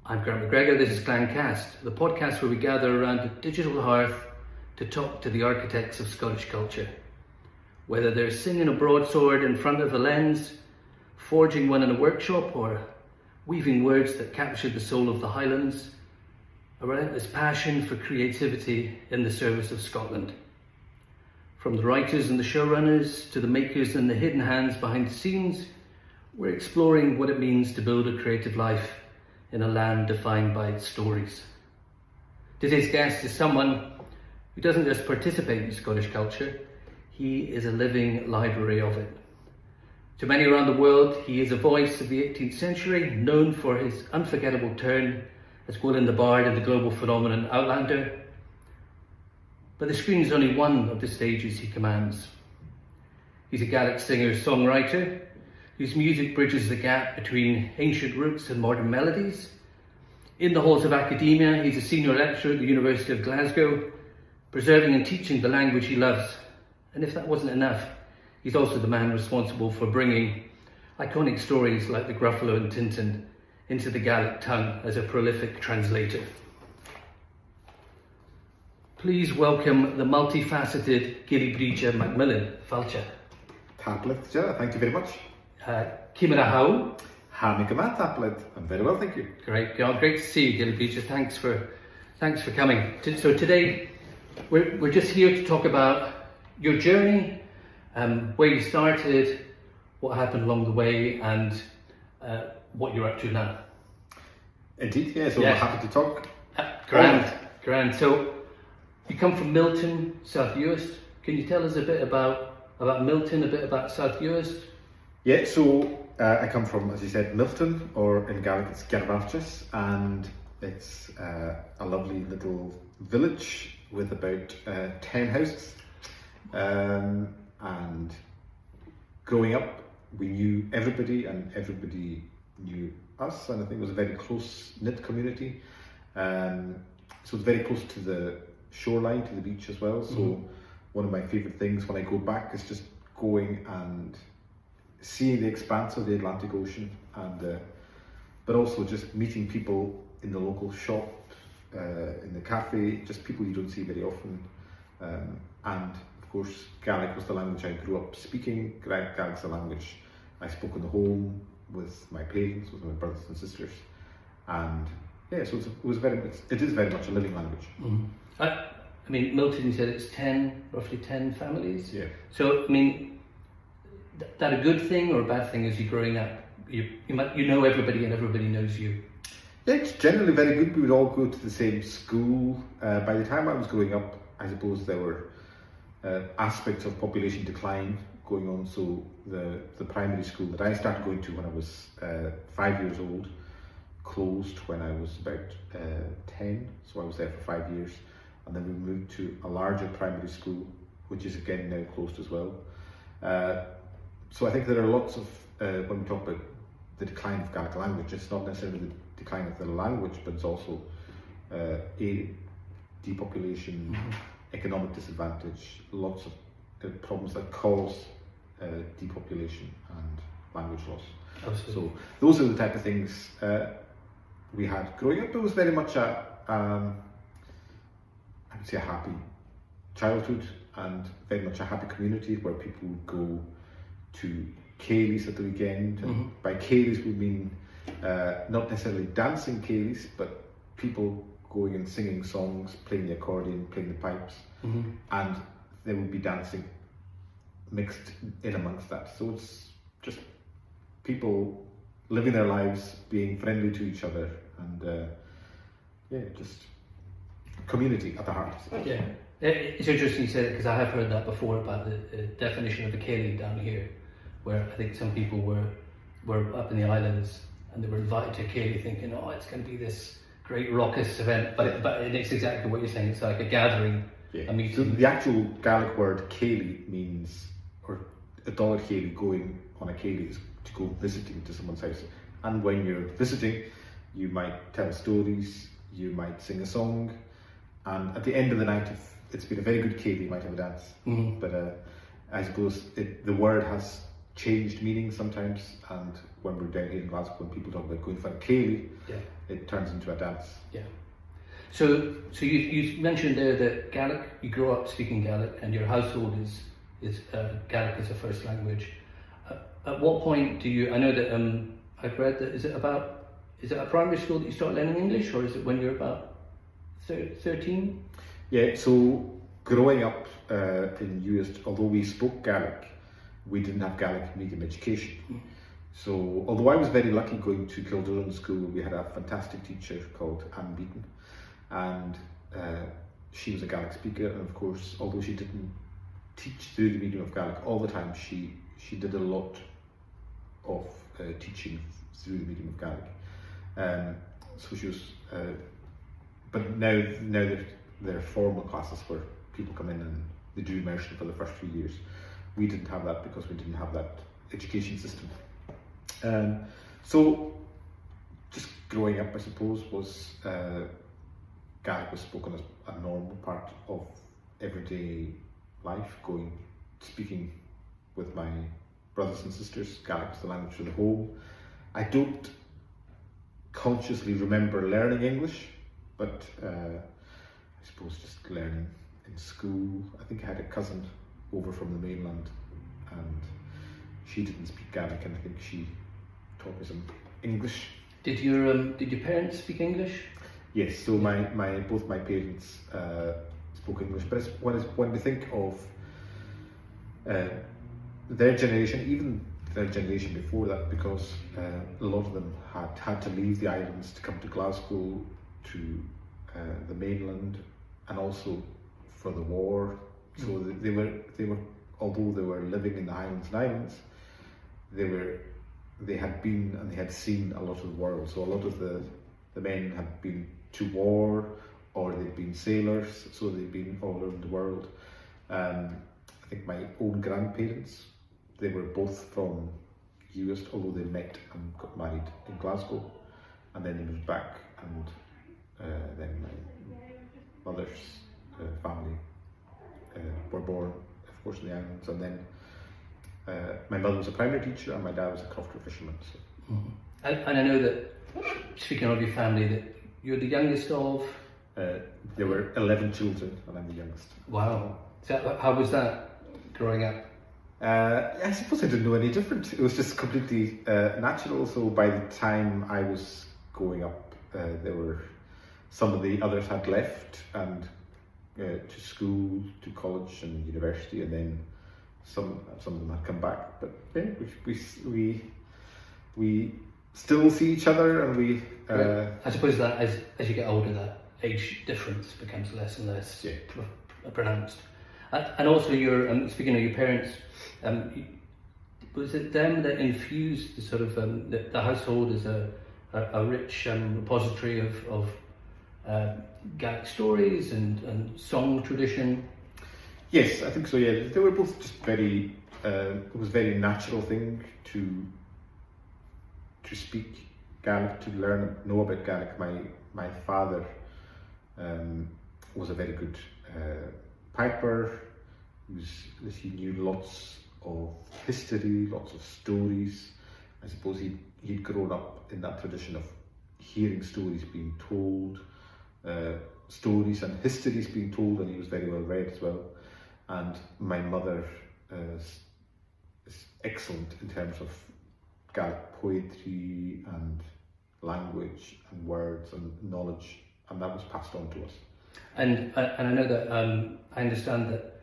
I'm Grant McGregor, this is Glancast, the podcast where we gather around a digital hearth to talk to the architects of Scottish culture. Whether they're singing a broadsword in front of a lens, forging one in a workshop, or weaving words that capture the soul of the Highlands, a relentless passion for creativity in the service of Scotland. From the writers and the showrunners to the makers and the hidden hands behind the scenes, we're exploring what it means to build a creative life in a land defined by its stories. Today's guest is someone who doesn't just participate in Scottish culture, he is a living library of it. To many around the world, he is a voice of the 18th century, known for his unforgettable turn as Gwyllyn the Bard in the global phenomenon Outlander. But the screen is only one of the stages he commands. He's a Gaelic singer-songwriter whose music bridges the gap between ancient roots and modern melodies. In the halls of academia, he's a senior lecturer at the University of Glasgow, preserving and teaching the language he loves. And if that wasn't enough, he's also the man responsible for bringing iconic stories like the Gruffalo and Tintin into the Gaelic tongue as a prolific translator. Please welcome the multifaceted Gillebrìde MacMillan, Falcha. Tablet, thank you very much. Kimera How. Hamigama tablet. I'm very well, thank you. Great, great to see you, Gillebrìde. Thanks for coming. So today we're just here to talk about your journey, where you started, what happened along the way, and what you're up to now. Indeed, yeah. So I'm happy to talk. Grand. So you come from Milton, South Uist. Can you tell us a bit about Milton, a bit about South Uist? Yeah, so I come from, as you said, Milton, or in Gaelic it's Gillebride, and it's a lovely little village with about 10 houses. And growing up, we knew everybody and everybody knew us, and I think it was a very close-knit community. So it's very close to the shoreline, to the beach as well. So one of my favourite things when I go back is just going and seeing the expanse of the Atlantic Ocean, and but also just meeting people in the local shop, in the cafe, just people you don't see very often. And of course, Gaelic was the language I grew up speaking. Gaelic's the language I spoke in the home with my parents, with my brothers and sisters, and yeah, so it is very much a living language. I mean, Milton, you said it's roughly 10 families. Yeah. So I mean, that a good thing or a bad thing as you're growing up? You know everybody and everybody knows you. Yeah, it's generally very good. We would all go to the same school. By the time I was growing up, I suppose there were aspects of population decline going on. So the primary school that I started going to when I was 5 years old closed when I was about 10. So I was there for 5 years. And then we moved to a larger primary school, which is again now closed as well. So I think there are lots of, when we talk about the decline of Gaelic language, it's not necessarily the decline of the language, but it's also a depopulation, economic disadvantage, lots of problems that cause depopulation and language loss. Absolutely. So those are the type of things we had growing up. It was very much I would say a happy childhood, and very much a happy community where people would go to Céilís at the weekend. And by Céilís we mean not necessarily dancing Céilís, but people going and singing songs, playing the accordion, playing the pipes, and they would be dancing mixed in amongst that. So it's just people living their lives, being friendly to each other, and just community at the heart. Yeah, it's interesting you said it, because I have heard that before about the definition of a céilí down here, where I think some people were up in the islands and they were invited to a céilí thinking, oh, it's going to be this great raucous event, but it's exactly what you're saying. It's like a gathering, a meeting. So the actual Gaelic word céilí means, or a dollar céilí, going on a céilí is to go visiting to someone's house. And when you're visiting, you might tell stories, you might sing a song, and at the end of the night, if it's been a very good céilí, you might have a dance. But I suppose the word has changed meaning sometimes, and when we're down here in Glasgow, when people talk about going for a céilí, it turns into a dance. Yeah. So you mentioned there that Gaelic, you grew up speaking Gaelic, and your household is Gaelic as a first language. At what point do you? I know that I've read that is it at primary school that you start learning English, or is it when you're about 13? Yeah. So growing up in US, although we spoke Gaelic, we didn't have Gaelic medium education. So although I was very lucky going to Gillebride school, we had a fantastic teacher called Anne Beaton, and she was a Gaelic speaker, and of course, although she didn't teach through the medium of Gaelic all the time, she did a lot of teaching through the medium of Gaelic. So she was, but now there are formal classes where people come in and they do immersion for the first 3 years. We didn't have that because we didn't have that education system. So just growing up, I suppose, was Gaelic was spoken as a normal part of everyday life, speaking with my brothers and sisters. Gaelic was the language of the home. I don't consciously remember learning English, but I suppose just learning in school. I think I had a cousin over from the mainland, and she didn't speak Gaelic, and I think she taught me some English. Did your parents speak English? Yes, so both my parents spoke English, but when we think of their generation, even their generation before that, because a lot of them had to leave the islands to come to Glasgow, to the mainland, and also for the war. So they were although they were living in the Highlands and Islands, they had been and they had seen a lot of the world. So a lot of the men had been to war, or they'd been sailors, so they'd been all over the world. I think my own grandparents, they were both from US, although they met and got married in Glasgow, and then they moved back, and then my mother's family were born, of course, in the islands, and then my mother was a primary teacher and my dad was a crofter fisherman. So. And I know that, speaking of your family, that you're the youngest of? There were 11 children and I'm the youngest. Wow. So how was that growing up? I suppose I didn't know any different. It was just completely natural. So by the time I was growing up, some of the others had left and to school, to college and university, and then some of them had come back. But yeah, we still see each other, and we. I suppose that as you get older, that age difference becomes less and less pronounced. And also, speaking of your parents, was it them that infused the sort of the household as a rich repository of Gaelic stories and song tradition? Yes, I think so. Yeah, they were both just very. It was a very natural thing to speak Gaelic, to learn, know about Gaelic. My father was a very good piper. He knew lots of history, lots of stories. I suppose he'd grown up in that tradition of hearing stories being told, stories and histories being told, and he was very well read as well. And my mother is excellent in terms of Gaelic poetry and language and words and knowledge, and that was passed on to us. And I know that I understand that.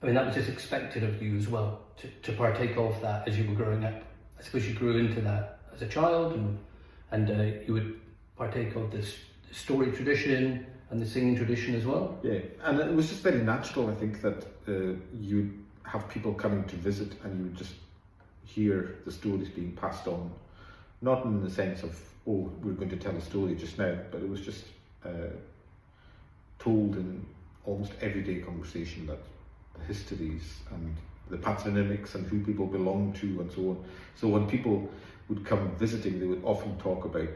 I mean, that was just expected of you as well, to partake of that as you were growing up. I suppose you grew into that as a child, and you would partake of this story tradition and the singing tradition as well. Yeah, and it was just very natural. I think that you'd have people coming to visit, and you would just hear the stories being passed on, not in the sense of, oh, we're going to tell a story just now, but it was just told in almost everyday conversation, that the histories and the patronymics and who people belong to and so on. So when people would come visiting, they would often talk about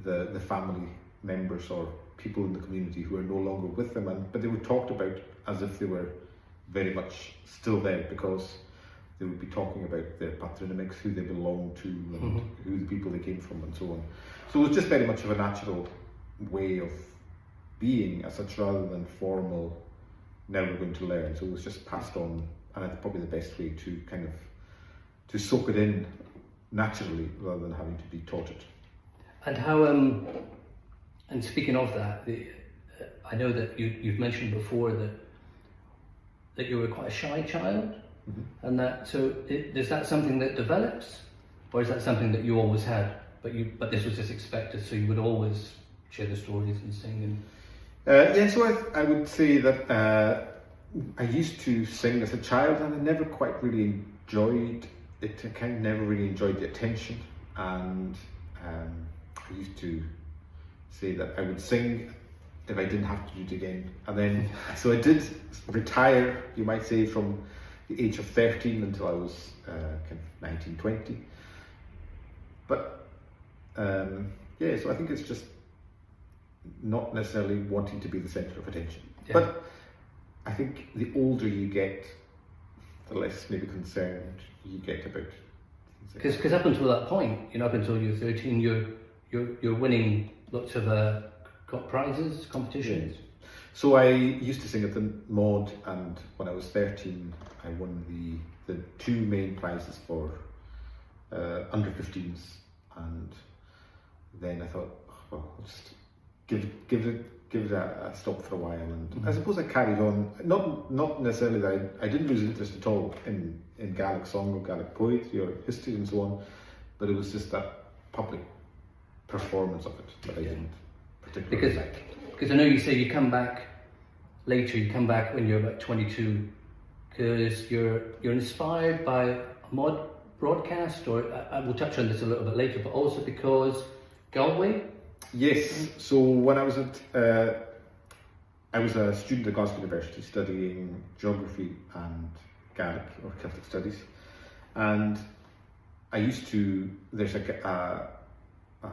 the family members or people in the community who are no longer with them, but they were talked about as if they were very much still there, because they would be talking about their patronymics, who they belonged to, and who the people they came from, and so on. So it was just very much of a natural way of being as such, rather than formal, now we're going to learn. So it was just passed on, and it's probably the best way to kind of to soak it in naturally, rather than having to be taught it. And how, and speaking of that, I know that you've mentioned before that you were quite a shy child, and that, so is that something that develops, or is that something that you always had, but this was just expected, so you would always share the stories and sing? Yeah, so I would say that I used to sing as a child, and I never quite really enjoyed it. I kind of never really enjoyed the attention, and I used to say that I would sing if I didn't have to do it again. And then, so I did retire, you might say, from the age of 13 until I was kind of 19, 20. But yeah, so I think it's just not necessarily wanting to be the centre of attention. Yeah. But I think the older you get, the less maybe concerned you get about. Because up until that point, up until you're 13, you're winning lots of prizes, competitions. Yeah. So I used to sing at the Maud, and when I was 13, I won the two main prizes for under 15s, and then I thought, well, I'll just give it a stop for a while, and I suppose I carried on. Not necessarily that I didn't lose interest at all in Gaelic song or Gaelic poetry or history and so on, but it was just that public performance of it that I didn't particularly like. Because I know you say you come back later. You come back when you're about 22, because you're inspired by a mod broadcast, or I will touch on this a little bit later, but also because Galway. Yes. So when I was I was a student at Glasgow University studying geography and Gaelic or Celtic studies, and I used to. There's a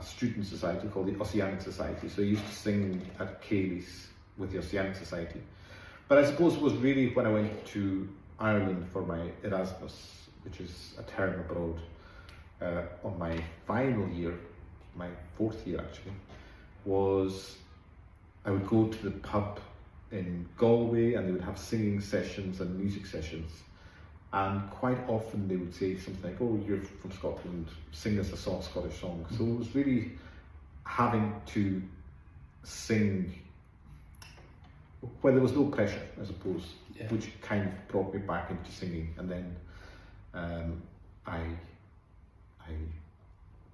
student society called the Oceanic Society, so I used to sing at Cayley's with the Oceanic Society. But I suppose it was really when I went to Ireland for my Erasmus, which is a term abroad, on my final year, my fourth year actually, was I would go to the pub in Galway, and they would have singing sessions and music sessions, and quite often they would say something like, oh, you're from Scotland, sing us a Scottish song. So it was really having to sing where there was no pressure, I suppose, which kind of brought me back into singing. And then I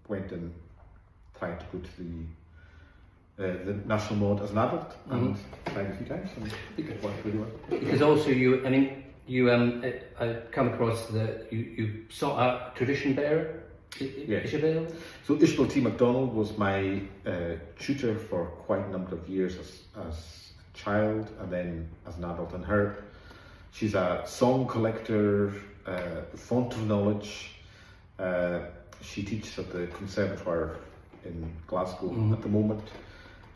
went and tried to go to the National Maud as an adult, and tried a few times, and it worked really well. Because also I come across that you sought out tradition bearer, Isabel. So Isabel T. MacDonald was my tutor for quite a number of years as a child, and then as an adult. And she's a song collector, font of knowledge. She teaches at the Conservatoire in Glasgow at the moment,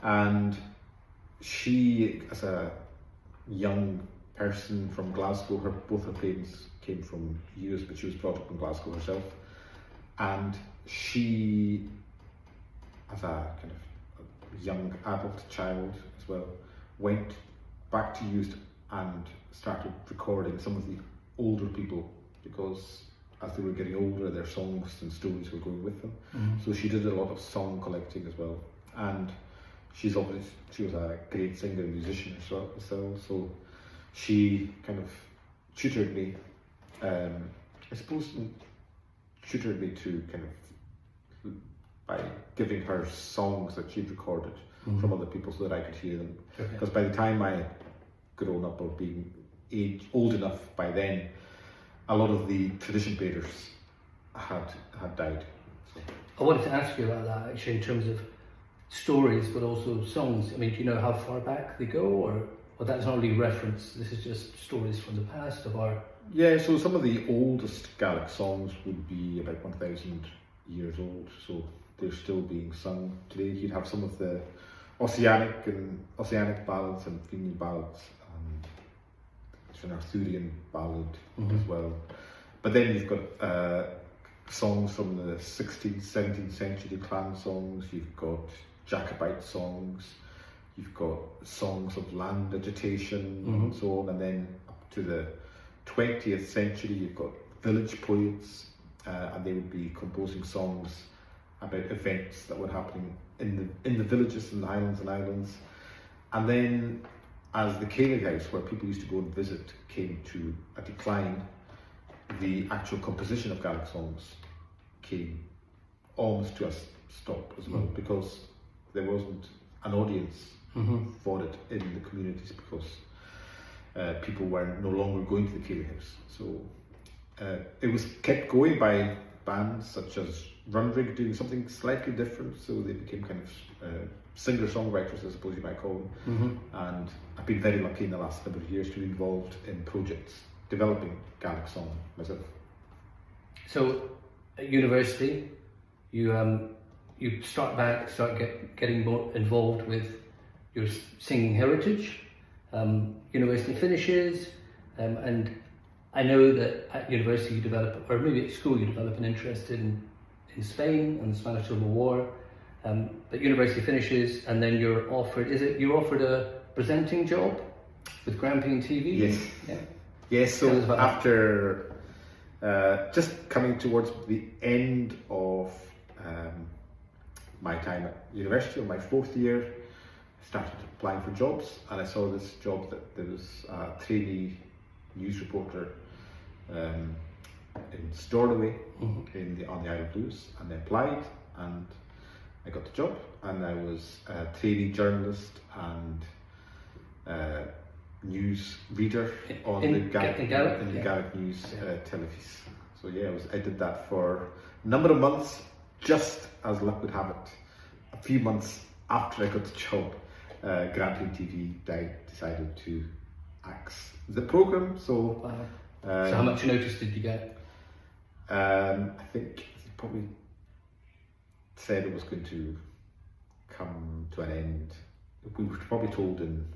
and she, as a young person from Glasgow, both her parents came from US, but she was brought up in Glasgow herself, and she, as a kind of young adult child as well, went back to youth and started recording some of the older people, because as they were getting older, their songs and stories were going with them. So she did a lot of song collecting as well, and she was a great singer and musician herself, so she kind of tutored me, I suppose tutored me to kind of by giving her songs that she'd recorded from other people so that I could hear them. Because by the time I had grown up or being old enough by then, a lot of the tradition bearers had died. So. I wanted to ask you about that actually, in terms of stories, but also songs. I mean, do you know how far back they go, or that's not really reference? This is just stories from the past of our. Yeah, so some of the oldest Gaelic songs would be about 1,000 years old, so they're still being sung today. You'd have some of the Oceanic ballads and Fenian ballads, and an Arthurian ballad as well. but then you've got songs from the 16th, 17th century, clan songs, you've got Jacobite songs, you've got songs of land agitation and so on, and then up to the 20th century you've got village poets, and they would be composing songs about events that were happening in the villages and the Highlands and Islands. And then as the Gaelic House, where people used to go and visit, came to a decline, the actual composition of Gaelic songs came almost to a stop as well, because there wasn't an audience for it in the communities, because people were no longer going to the Gaelic House. So it was kept going by bands such as Runrig doing something slightly different, so they became kind of singer-songwriters, I suppose you might call them. And I've been very lucky in the last number of years to be involved in projects developing Gaelic song myself. So at university, you start getting more involved with your singing heritage. University finishes, and I know that at university you develop, or maybe at school you develop an interest in Spain and the Spanish Civil War. But university finishes, and then you're offered a presenting job with Grampian TV? Yes. Yeah. Yes, so after just coming towards the end of my time at university, or my 4th year, I started applying for jobs, and I saw this job that there was a trainee news reporter in Stornoway on the Isle of Lewis, and I applied and I got the job, and I was a trainee journalist and news reader on the Gaelic News television. So yeah, I did that for a number of months, just as luck would have it. A few months after I got the job, Grampian TV decided to axe the programme. So, so how much notice did you get? I think they probably said it was going to come to an end. We were probably told in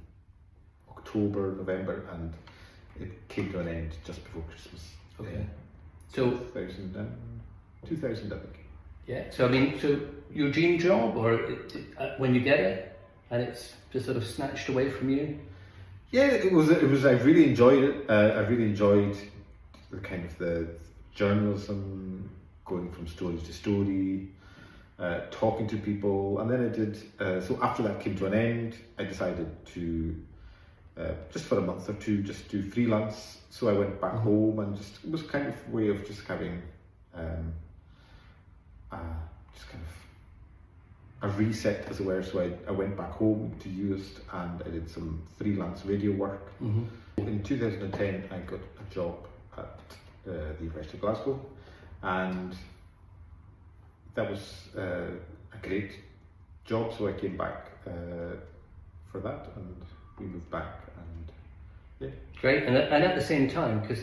October, November, and it came to an end just before Christmas. Okay. So 2000, I think. Yeah. So I mean, so your dream job, or when you get it, and it's just sort of snatched away from you? Yeah, it was. I really enjoyed it. I really enjoyed the kind of the journalism, going from story to story, talking to people, and then I did. So after that came to an end, I decided to just for a month or two just do freelance. So I went back home, and it was kind of a way of just having just kind of a reset, as it were. So I went back home to Uist, and I did some freelance radio work. In 2010 I got a job at the University of Glasgow, and that was a great job, so I came back for that, and we moved back, and yeah. Great. And at the same time, because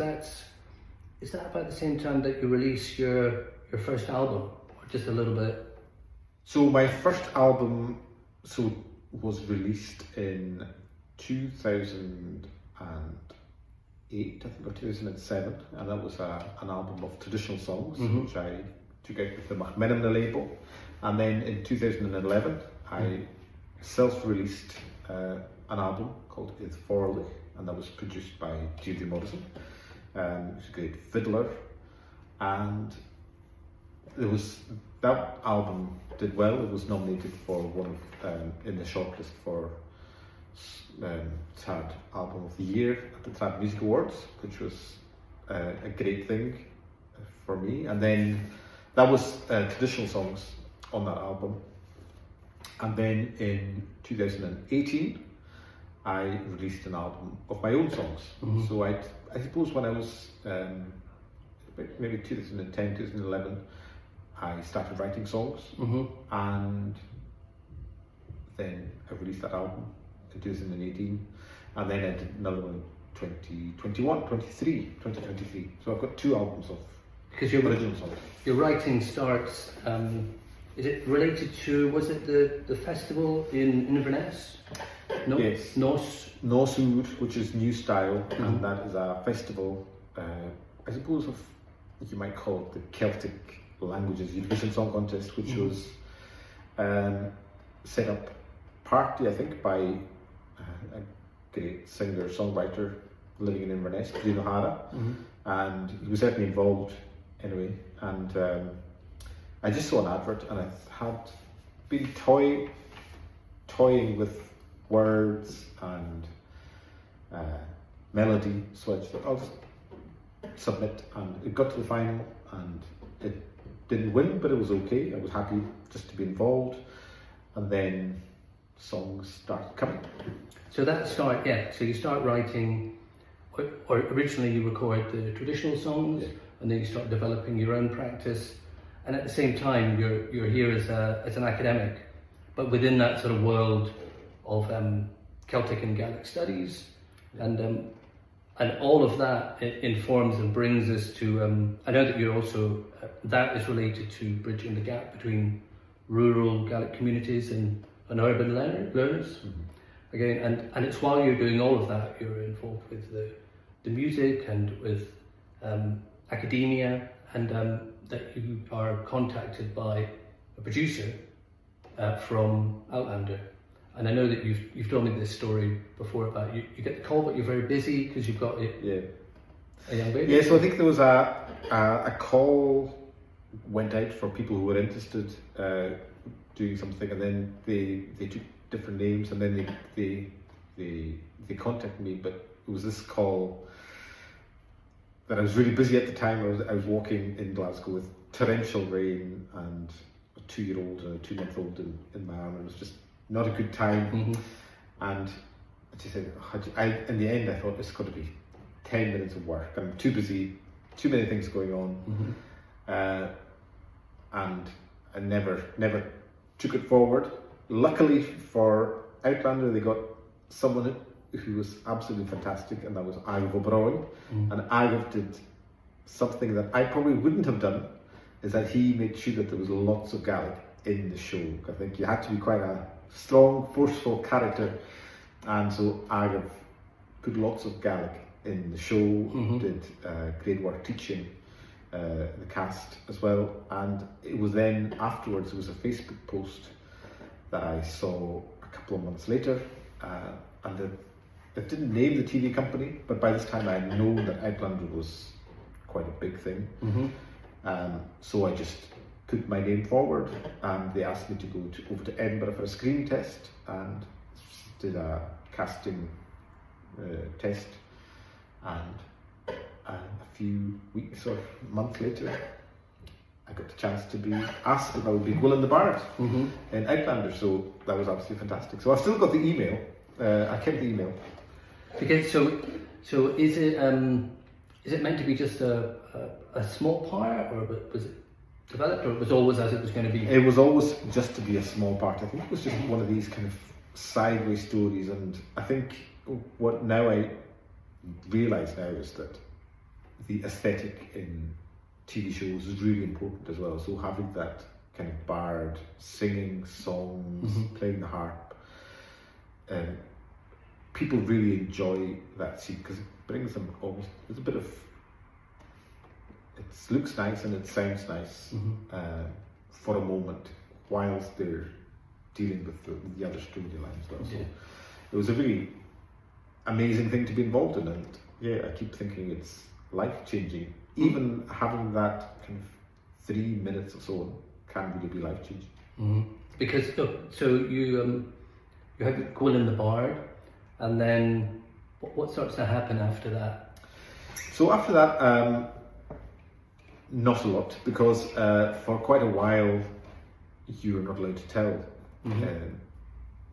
is that about the same time that you release your first album, or just a little bit? So my first album was released in 2008, I think, or 2007, and that was an album of traditional songs, which I took out with the MacMillan label. And then in 2011 I self-released an album called It's Forley, and that was produced by Judy Morrison, who's a great fiddler, and that album did well. It was nominated for one of in the shortlist for Trad Album of the Year at the Trad Music Awards, which was a great thing for me. And then that was traditional songs on that album. And then in 2018 I released an album of my own songs. So I suppose when I was maybe 2010, 2011, I started writing songs, and then I released that album in 2018, and then I did another one in 2023. So I've got 2 albums of original songs. Your writing starts, is it related to, was it the festival in Inverness? No? Yes. Nosud, which is New Style, and that is a festival, I suppose, of you might call it the Celtic Languages Eurovision Song Contest, which was set up partly, I think, by a great singer-songwriter living in Inverness, Bruno Hara, and he was certainly involved anyway. And I just saw an advert, and I had been toying with words and melody, so I just thought I'll just submit, and it got to the final, and it didn't win, but it was okay. I was happy just to be involved, and then songs started coming. So so you start writing, or originally you record the traditional songs, and then you start developing your own practice, and at the same time you're here as an academic, but within that sort of world of Celtic and Gaelic studies, and all of that informs and brings us to, I know that you're also, that is related to bridging the gap between rural Gaelic communities and urban learners. Again, and it's while you're doing all of that, you're involved with the music and with academia, and that you are contacted by a producer from Outlander. And I know that you've told me this story before about you get the call, but you're very busy because you've got a young baby. Yeah, so I think there was a call went out for people who were interested doing something, and then they took different names, and then they contacted me. But it was this call that I was really busy at the time. I was walking in Glasgow with torrential rain and a 2-year-old and a 2-month-old in my arm, and it was just not a good time. And I just said, in the end I thought it's got to be 10 minutes of work. I'm too busy, too many things going on, and I never took it forward. Luckily for Outlander, they got someone who was absolutely fantastic, and that was Agam O'Brien. And Agam did something that I probably wouldn't have done, is that he made sure that there was lots of Gaelic in the show. I think you had to be quite a strong, forceful character, and so Agam put lots of Gaelic in the show, did great work teaching the cast as well. And it was then afterwards, it was a Facebook post that I saw a couple of months later, and it didn't name the TV company, but by this time I had known that Outlander was quite a big thing. So I just put my name forward, and they asked me to go over to Edinburgh for a screen test, and did a casting test, and a few weeks or months later I got the chance to be asked if I would be Gwyllyn the Bard in Outlander. So that was absolutely fantastic. So I've still got the email. I kept the email. Because so is it meant to be just a small part, or was it developed, or it was always as it was going to be? It was always just to be a small part. I think it was just one of these kind of sideways stories, and I think what now I realise now is that the aesthetic in TV shows is really important as well. So having that kind of bard singing songs, playing the harp, people really enjoy that scene because it brings them almost, there's a bit of, it looks nice and it sounds nice for a moment whilst they're dealing with the other storyline as well. So it was a really amazing thing to be involved in, and yeah, I keep thinking it's life-changing. Even having that kind of 3 minutes or so can really be life-changing. Because so you had Gwyllyn the Bard, and then what starts to happen after that? So after that, not a lot, because for quite a while you were not allowed to tell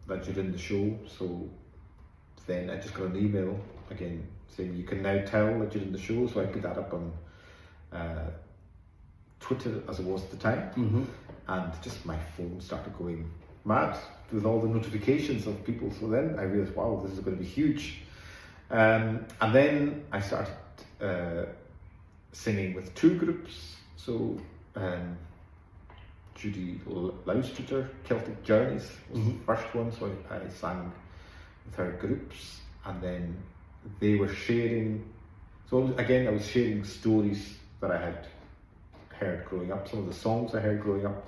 that you're in the show. So then I just got an email again saying you can now tell that you're in the show. So I put that up on Twitter, as it was at the time, and just my phone started going mad with all the notifications of people. So then I realized, wow, this is going to be huge. And then I started singing with 2 groups. So Judy Loustuter, Celtic Journeys was the first one, so I sang with her groups, and then they were sharing, so again I was sharing stories that I had heard growing up, some of the songs I heard growing up,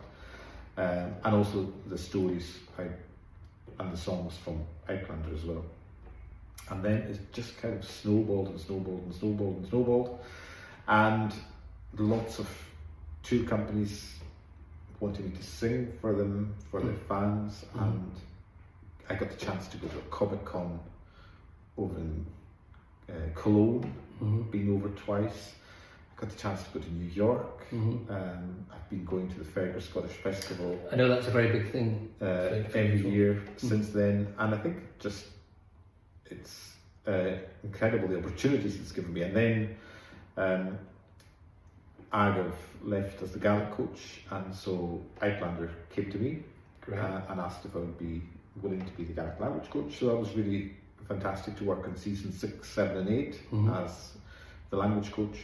and also the stories and the songs from Outlander as well. And then it just kind of snowballed and snowballed and snowballed and snowballed, and lots of tour companies wanted me to sing for them, for their fans, and I got the chance to go to a Comic-Con over in Cologne, been over twice. I got the chance to go to New York. I've been going to the Fair Scottish Festival. I know that's a very big thing. Every year since then, and I think just it's incredible the opportunities it's given me. And then Argov left as the Gaelic coach, and so Outlander came to me and asked if I would be willing to be the Gaelic language coach. So that was really fantastic to work in season 6, 7 and 8 as the language coach.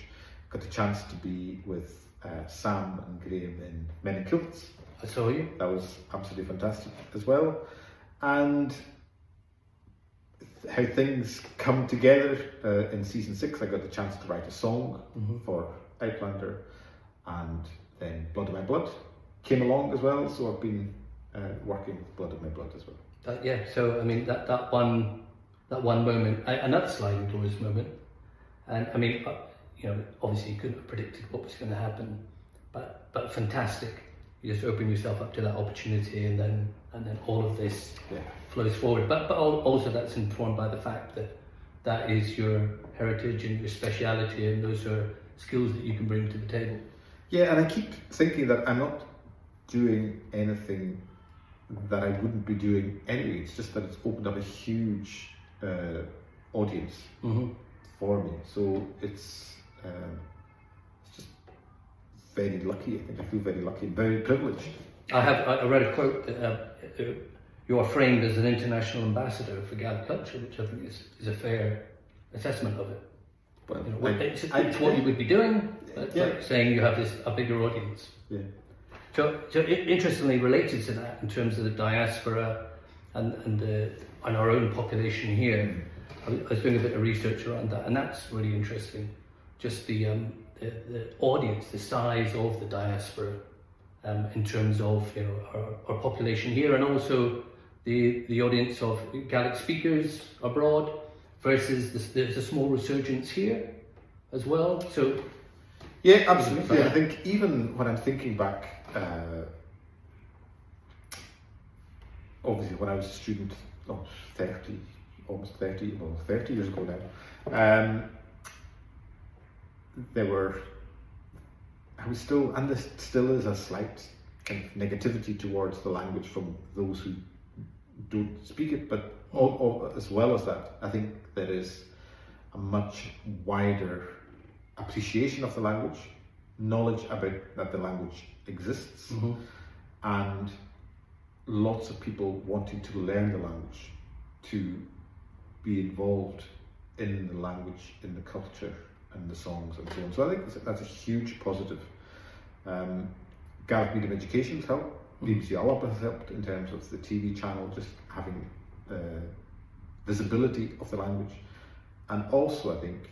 Got the chance to be with Sam and Graham in Men in Kilts. I saw you. That was absolutely fantastic as well. And how things come together in season 6, I got the chance to write a song for Outlander, and then Blood of My Blood came along as well, so I've been working with Blood of My Blood as well. So I mean that one moment, another sliding doors moment, and I mean obviously you couldn't have predicted what was going to happen, but fantastic. You just open yourself up to that opportunity, and then all of this flows forward. But also that's informed by the fact that that is your heritage and your speciality, and those are skills that you can bring to the table. Yeah, and I keep thinking that I'm not doing anything that I wouldn't be doing anyway. It's just that it's opened up a huge audience for me. So it's just very lucky. I think I feel very lucky and very privileged. I read a quote that you are framed as an international ambassador for Gaelic culture, which I think is a fair assessment of it. Well, it's what you would be doing, like saying you have a bigger audience. Yeah. So interestingly related to that, in terms of the diaspora and our own population here, I was doing a bit of research around that, and that's really interesting. Just the audience, the size of the diaspora, in terms of our population here, and also the audience of Gaelic speakers abroad, versus there's a small resurgence here as well. So yeah, absolutely. I think even when I'm thinking back, obviously when I was a student, 30 years ago now, I was still, and there still is a slight kind of negativity towards the language from those who don't speak it, but as well as that, I think there is a much wider appreciation of the language, knowledge about that the language exists, and lots of people wanting to learn the language, to be involved in the language, in the culture and the songs and so on. So I think that's a huge positive. Gaelic Medium Education has helped. BBC Alba has helped in terms of the TV channel, just having visibility of the language. And also I think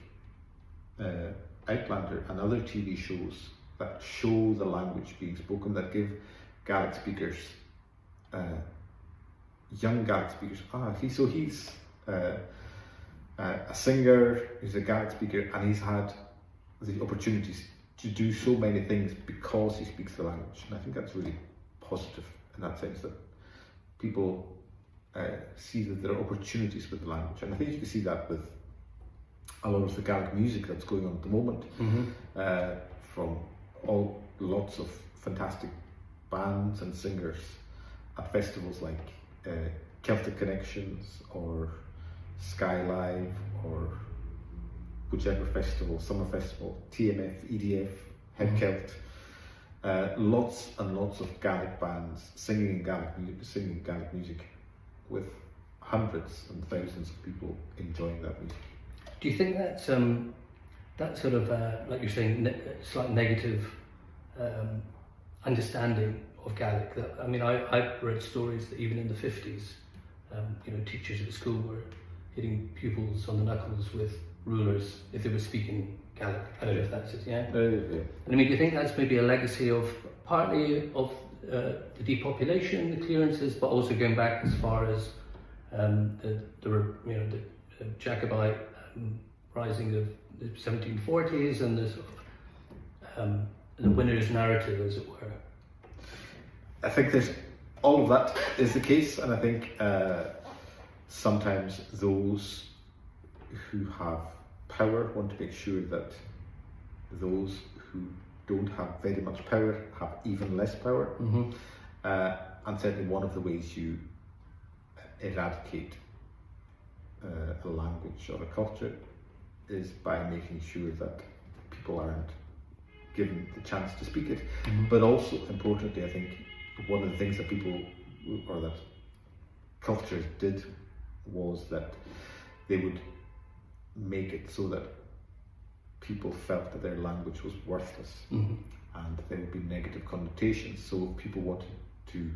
Outlander and other TV shows that show the language being spoken, that give Gaelic speakers, young Gaelic speakers, he's a singer, he's a Gaelic speaker, and he's had the opportunities to do so many things because he speaks the language. And I think that's really positive in that sense, that people see that there are opportunities with the language. And I think you can see that with a lot of the Gaelic music that's going on at the moment, from lots of fantastic bands and singers at festivals like Celtic Connections or Sky Live or whichever festival, Summer Festival, TMF, EDF, Head Celt. Lots and lots of Gaelic bands singing Gaelic music with hundreds and thousands of people enjoying that music. Do you think that's that sort of like you're saying, slight negative understanding of Gaelic? That, I mean, I've read stories that even in the 50s, teachers at school were hitting pupils on the knuckles with rulers if they were speaking Gaelic. I don't know if that's it, yeah? Yeah. And I mean, do you think that's maybe a legacy of partly of the depopulation, the clearances, but also going back as far as the Jacobite rising of the 1740s and the sort of the winner's narrative, as it were? I think there's all of that is the case, and I think sometimes those who have power want to make sure that those who don't have very much power have even less power. Mm-hmm. And certainly one of the ways you eradicate a language or a culture is by making sure that people aren't given the chance to speak it. Mm-hmm. But also importantly, I think one of the things that people, or that cultures did, was that they would make it so that people felt that their language was worthless. Mm-hmm. And there would be negative connotations. So if people wanted to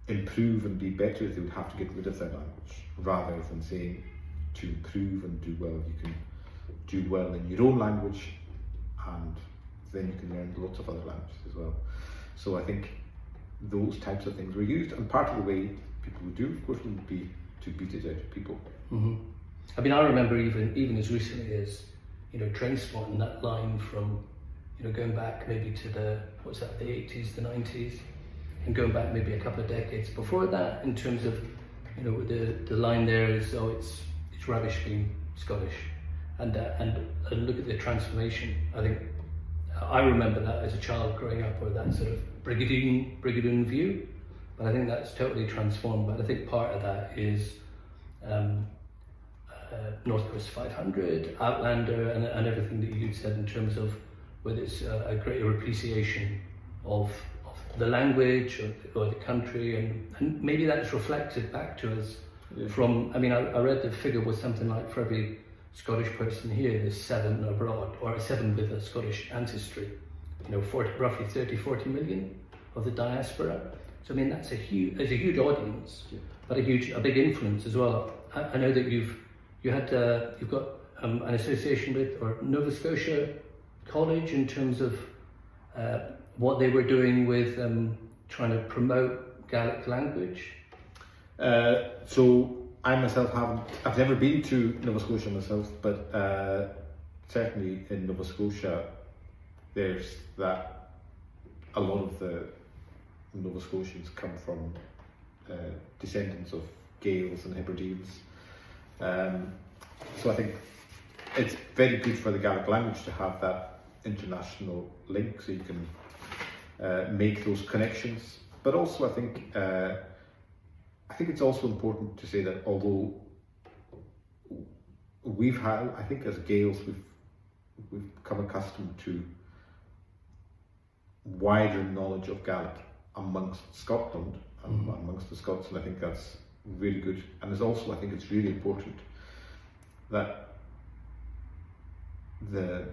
improve and be better, they would have to get rid of their language, rather than saying to improve and do well, you can do well in your own language, and then you can learn lots of other languages as well. So I think those types of things were used, and part of the way people would do, of course, would be to beat it out of people. Mm-hmm. I mean, I remember even as recently as, train spotting that line from, going back maybe to the 80s, the 90s, and going back maybe a couple of decades before that, in terms of, the line there is, it's rubbish being Scottish, and look at the transformation. I think I remember that as a child growing up, or that sort of Brigadoon view, but I think that's totally transformed. But I think part of that is North Coast 500, Outlander, and everything that you said in terms of whether it's a greater appreciation of the language or the country, and maybe that's reflected back to us from, I read the figure was something like for every Scottish person here, there's 7 abroad, or 7 with a Scottish ancestry, roughly 30-40 million of the diaspora. So I mean, that's a huge audience, but a big influence as well. I know that you've got an association with, or Nova Scotia College, in terms of what they were doing with trying to promote Gaelic language. So I myself I've never been to Nova Scotia myself, but certainly in Nova Scotia there's that a lot of the Nova Scotians come from descendants of Gaels and Hebrideans. So I think it's very good for the Gaelic language to have that international link, so you can make those connections. But also I think it's also important to say that although I think as Gaels we've become accustomed to wider knowledge of Gaelic amongst Scotland and amongst the Scots, and I think that's really good. And there's also, I think it's really important that the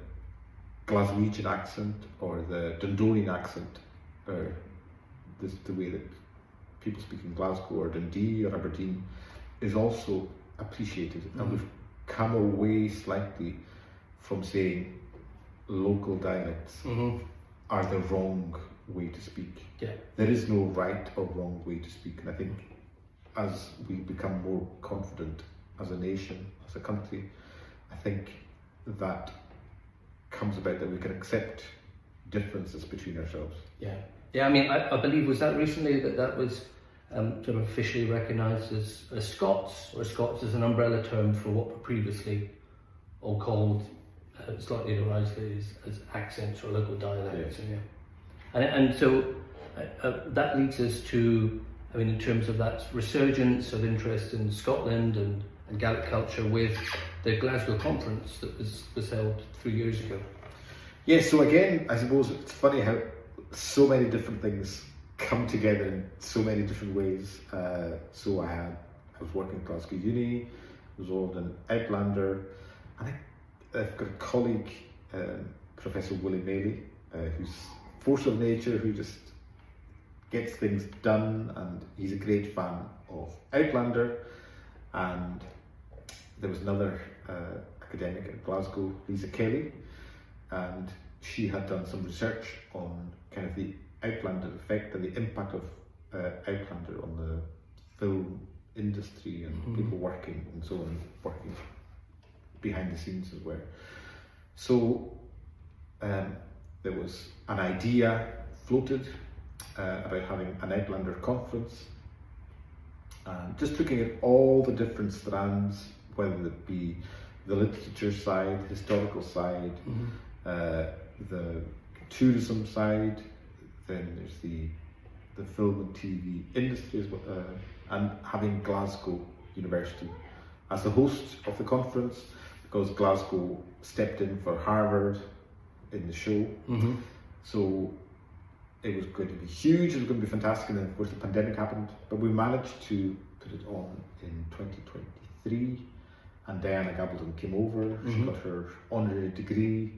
Glaswegian accent or the Dundonian accent, or the way that people speak in Glasgow or Dundee or Aberdeen, is also appreciated. And we've come away slightly from saying local dialects are the wrong way to speak. Yeah. There is no right or wrong way to speak, and I think as we become more confident as a nation, as a country, I think that comes about, that we can accept differences between ourselves. Yeah. I mean, I believe, was that recently that was sort of officially recognised as Scots, or Scots as an umbrella term for what were previously all called slightly derisively as accents or local dialects. Yeah. And so that leads us to, I mean, in terms of that resurgence of interest in Scotland and Gaelic culture with the Glasgow conference that was held 3 years ago. Yes, so again, I suppose it's funny how so many different things come together in so many different ways. So I was working at Glasgow Uni, was involved in Outlander, and I've got a colleague, Professor Willie Maley, who's force of nature, who just gets things done, and he's a great fan of Outlander. And there was another academic at Glasgow, Lisa Kelly, and she had done some research on kind of the Outlander effect and the impact of Outlander on the film industry and people working and so on, working behind the scenes as well. So there was an idea floated about having an Outlander conference, and just looking at all the different strands, whether it be the literature side, historical side, the tourism side, then there's the film and TV industry as well, and having Glasgow University as the host of the conference, because Glasgow stepped in for Harvard in the show. So it was going to be huge, it was going to be fantastic, and then of course the pandemic happened, but we managed to put it on in 2023, and Diana Gabaldon came over, she got her honorary degree,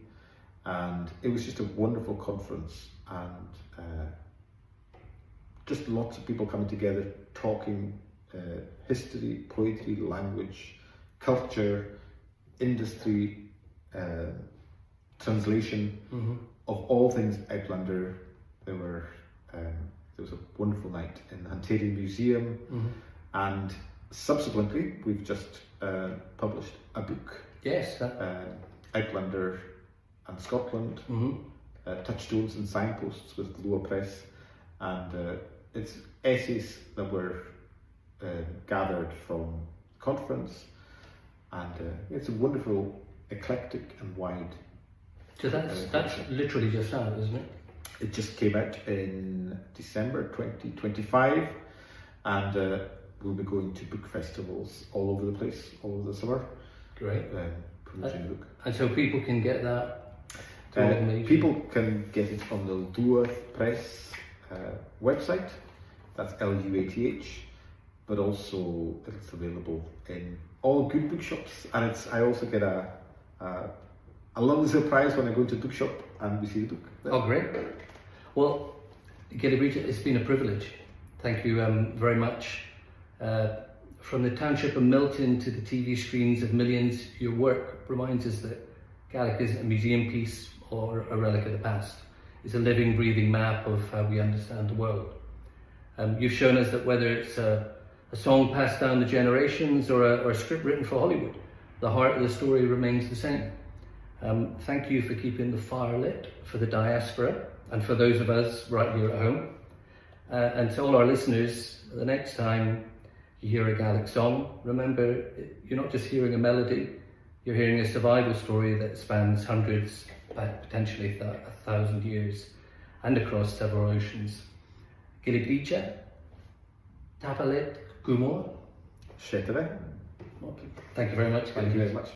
and it was just a wonderful conference, and just lots of people coming together, talking history, poetry, language, culture, industry, translation of all things Outlander. There was a wonderful night in the Hunterian Museum, and subsequently we've just published a book. Yes. Outlander and Scotland, Touchstones and Signposts with Loa Press, and it's essays that were gathered from the conference, and it's a wonderful, eclectic and wide. So that's literally just out, isn't it? It just came out in December 2025, and we'll be going to book festivals all over the place, all over the summer. Great. Promoting the book. And so people can get that? People can get it on the Loa Press website, that's LUATH, but also it's available in all good bookshops, and I also get a lovely surprise when I go into a bookshop and we see the book there. Oh, great. Well, Gillebride, it's been a privilege. Thank you very much. From the township of Milton to the TV screens of millions, your work reminds us that Gaelic isn't a museum piece or a relic of the past. It's a living, breathing map of how we understand the world. You've shown us that whether it's a song passed down the generations or a script written for Hollywood, the heart of the story remains the same. Thank you for keeping the fire lit for the diaspora and for those of us right here at home. And to all our listeners, the next time you hear a Gaelic song, remember you're not just hearing a melody, you're hearing a survival story that spans hundreds, potentially 1,000 years, and across several oceans. Gillebride, Tapalit, Gumor. Shetere. Thank you very much. Thank you very much.